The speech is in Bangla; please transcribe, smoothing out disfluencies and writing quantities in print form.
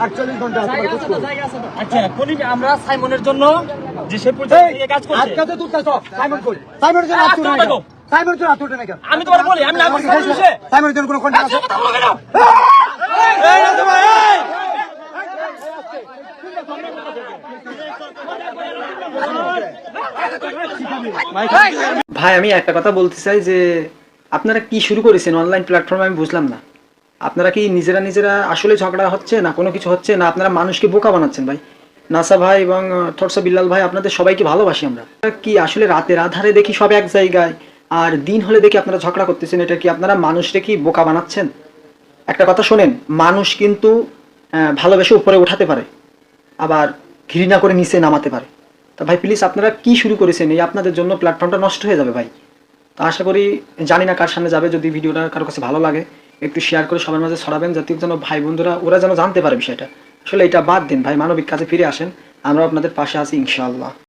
48 ঘন্টা আচ্ছা খলিল আমরা সাইমনের জন্য যে সে পর্যন্ত কাজ করছে আজকে তো তুলতাছ সাইমন কই সাইমনের জন্য আত্মটা নাই সাইমনের জন্য আত্মটা নাই আমি তোমার বলি আমি না করছি সাইমনের জন্য কোনো কন্ট্যাক্ট আছে এই না তোমার ভাই আমি একটা কথা বলতে চাই যে আপনারা কি শুরু করেছেন অনলাইন প্ল্যাটফর্মে আমি বুঝলাম না। আপনারা কি নিজেরা আসলে ঝগড়া হচ্ছে না কোনো কিছু হচ্ছে না আপনারা মানুষকে বোকা বানাচ্ছেন ভাই? নাসা ভাই এবং থটসা বিল্লাল ভাই আপনাদের সবাইকে ভালোবাসি আমরা। কি আসলে রাতের আধারে দেখি সব এক জায়গায় আর দিন হলে দেখি আপনারা ঝগড়া করতেছেন, এটা কি আপনারা মানুষকে কি বোকা বানাচ্ছেন? একটা কথা শোনেন, মানুষ কিন্তু ভালোবেসে উপরে উঠাতে পারে আবার ঘৃণা করে নিচে নামাতে পারে। তা ভাই প্লিজ আপনারা কি শুরু করেছেন, এই আপনাদের জন্য প্ল্যাটফর্মটা নষ্ট হয়ে যাবে ভাই। তো আশা করি জানি না কার সামনে যাবে, যদি ভিডিওটা কারো কাছে ভালো লাগে একটু শেয়ার করে সবার মাঝে ছড়াবেন যাতে যেন ভাই বন্ধুরা ওরা যেন জানতে পারে বিষয়টা। আসলে এটা বাদ দিন ভাই, মানবিক কাজে ফিরে আসেন, আমরা আপনাদের পাশে আছি ইনশাআল্লাহ।